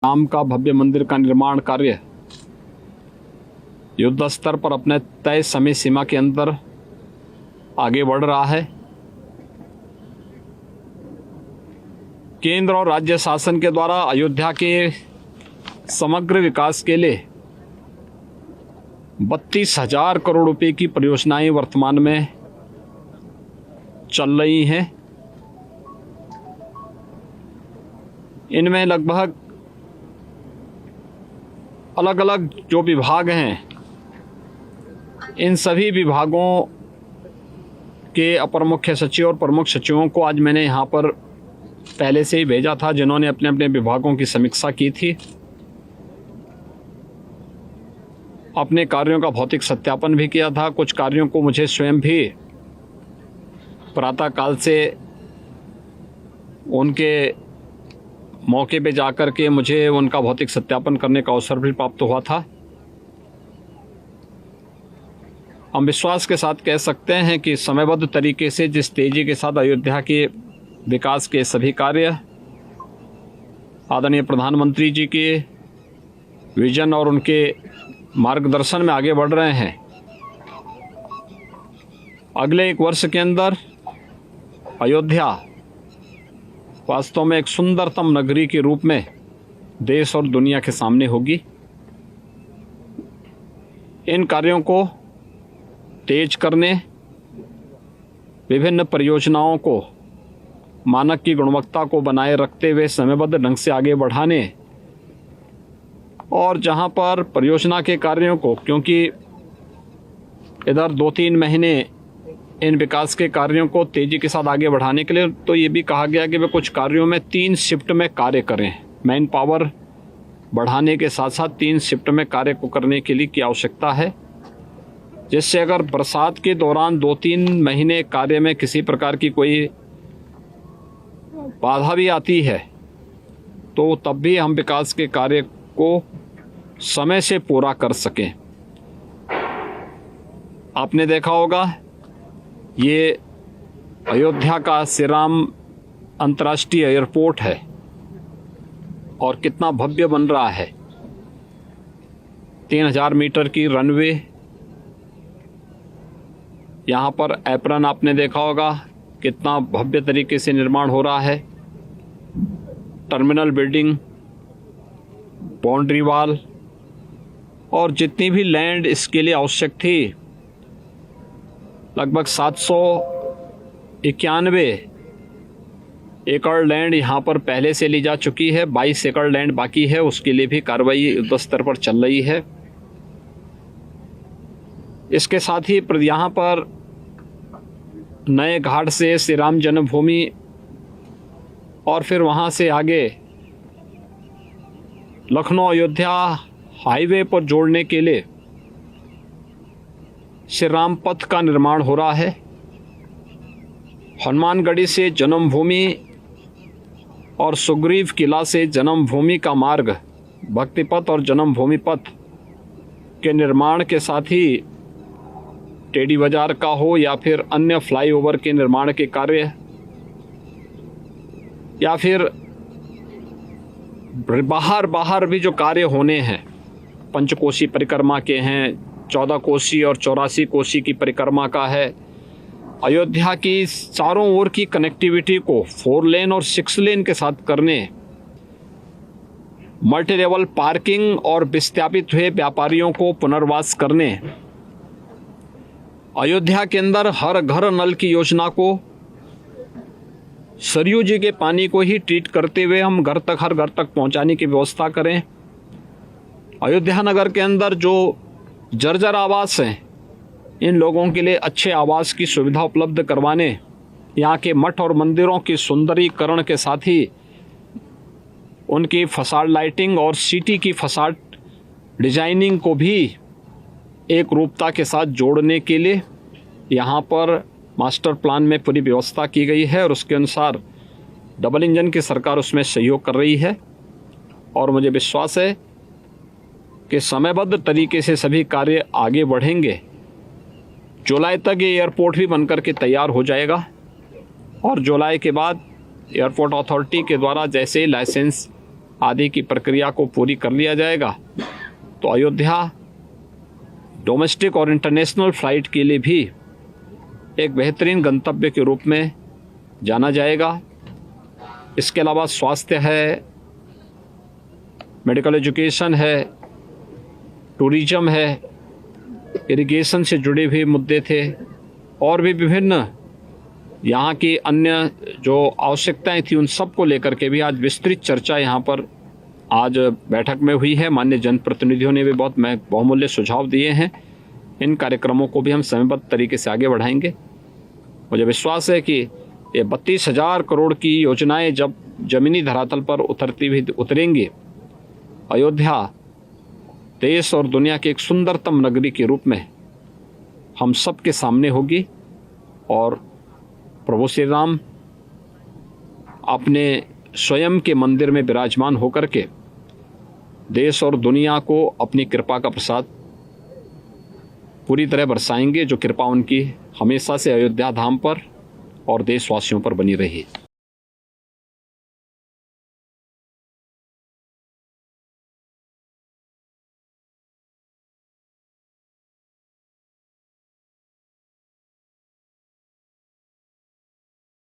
राम का भव्य मंदिर का निर्माण कार्य युद्ध स्तर पर अपने तय समय सीमा के अंदर आगे बढ़ रहा है। केंद्र और राज्य शासन के द्वारा अयोध्या के समग्र विकास के लिए 32,000 करोड़ रुपए की परियोजनाएं वर्तमान में चल रही हैं। इनमें लगभग अलग अलग जो विभाग हैं, इन सभी विभागों के अपर मुख्य सचिव और प्रमुख सचिवों को आज मैंने यहाँ पर पहले से ही भेजा था, जिन्होंने अपने अपने विभागों की समीक्षा की थी, अपने कार्यों का भौतिक सत्यापन भी किया था। कुछ कार्यों को मुझे स्वयं भी प्रातःकाल से उनके मौके पे जाकर के मुझे उनका भौतिक सत्यापन करने का अवसर भी प्राप्त हुआ था। हम विश्वास के साथ कह सकते हैं कि समयबद्ध तरीके से जिस तेजी के साथ अयोध्या के विकास के सभी कार्य आदरणीय प्रधानमंत्री जी के विजन और उनके मार्गदर्शन में आगे बढ़ रहे हैं, अगले 1 वर्ष के अंदर अयोध्या वास्तव में एक सुंदरतम नगरी के रूप में देश और दुनिया के सामने होगी। इन कार्यों को तेज करने, विभिन्न परियोजनाओं को मानक की गुणवत्ता को बनाए रखते हुए समयबद्ध ढंग से आगे बढ़ाने, और जहां पर परियोजना के कार्यों को, क्योंकि इधर 2-3 महीने इन विकास के कार्यों को तेजी के साथ आगे बढ़ाने के लिए तो ये भी कहा गया कि वे कुछ कार्यों में 3 शिफ्ट में कार्य करें। मैन पावर बढ़ाने के साथ साथ 3 शिफ्ट में कार्य को करने के लिए की आवश्यकता है, जिससे अगर बरसात के दौरान 2-3 महीने कार्य में किसी प्रकार की कोई बाधा भी आती है तो तब भी हम विकास के कार्य को समय से पूरा कर सकें। आपने देखा होगा, ये अयोध्या का श्री राम अंतर्राष्ट्रीय एयरपोर्ट है और कितना भव्य बन रहा है। 3000 मीटर की रनवे, यहाँ पर एप्रन आपने देखा होगा कितना भव्य तरीके से निर्माण हो रहा है। टर्मिनल बिल्डिंग, बाउंड्री वॉल और जितनी भी लैंड इसके लिए आवश्यक थी, लगभग 791 एकड़ लैंड यहाँ पर पहले से ली जा चुकी है। 22 एकड़ लैंड बाकी है, उसके लिए भी कार्रवाई युद्ध स्तर पर चल रही है। इसके साथ ही यहाँ पर नए घाट से श्री राम जन्मभूमि और फिर वहाँ से आगे लखनऊ अयोध्या हाईवे पर जोड़ने के लिए श्री राम पथ का निर्माण हो रहा है। हनुमानगढ़ी से जन्मभूमि और सुग्रीव किला से जन्मभूमि का मार्ग, भक्ति पथ और जन्मभूमि पथ के निर्माण के साथ ही टेढ़ी बाजार का हो या फिर अन्य फ्लाईओवर के निर्माण के कार्य, या फिर बाहर भी जो कार्य होने हैं, पंचकोशी परिक्रमा के हैं, 14 कोसी और 84 कोसी की परिक्रमा का है। अयोध्या की चारों ओर की कनेक्टिविटी को 4 लेन और 6 लेन के साथ करने, मल्टी लेवल पार्किंग और विस्थापित हुए व्यापारियों को पुनर्वास करने, अयोध्या के अंदर हर घर नल की योजना को सरयू जी के पानी को ही ट्रीट करते हुए हम हर घर तक पहुंचाने की व्यवस्था करें। अयोध्या नगर के अंदर जो जर्जर आवास हैं, इन लोगों के लिए अच्छे आवास की सुविधा उपलब्ध करवाने, यहाँ के मठ और मंदिरों की सुंदरीकरण के साथ ही उनकी फसाड लाइटिंग और सिटी की फसाड डिजाइनिंग को भी एक रूपता के साथ जोड़ने के लिए यहाँ पर मास्टर प्लान में पूरी व्यवस्था की गई है और उसके अनुसार डबल इंजन की सरकार उसमें सहयोग कर रही है। और मुझे विश्वास है कि समयबद्ध तरीके से सभी कार्य आगे बढ़ेंगे। जुलाई तक ये एयरपोर्ट भी बनकर के तैयार हो जाएगा और जुलाई के बाद एयरपोर्ट अथॉरिटी के द्वारा जैसे लाइसेंस आदि की प्रक्रिया को पूरी कर लिया जाएगा तो अयोध्या डोमेस्टिक और इंटरनेशनल फ्लाइट के लिए भी एक बेहतरीन गंतव्य के रूप में जाना जाएगा। इसके अलावा स्वास्थ्य है, मेडिकल एजुकेशन है, टूरिज्म है, इरिगेशन से जुड़े हुए मुद्दे थे और भी विभिन्न यहाँ की अन्य जो आवश्यकताएं थी उन सब को लेकर के भी आज विस्तृत चर्चा यहाँ पर आज बैठक में हुई है। माननीय जनप्रतिनिधियों ने भी बहुत बहुमूल्य सुझाव दिए हैं। इन कार्यक्रमों को भी हम समयबद्ध तरीके से आगे बढ़ाएंगे। मुझे विश्वास है कि ये 32,000 करोड़ की योजनाएं जब जमीनी धरातल पर उतरेंगी, अयोध्या देश और दुनिया की एक सुंदरतम नगरी के रूप में हम सब के सामने होगी और प्रभु श्री राम अपने स्वयं के मंदिर में विराजमान होकर के देश और दुनिया को अपनी कृपा का प्रसाद पूरी तरह बरसाएंगे, जो कृपा उनकी हमेशा से अयोध्या धाम पर और देशवासियों पर बनी रही।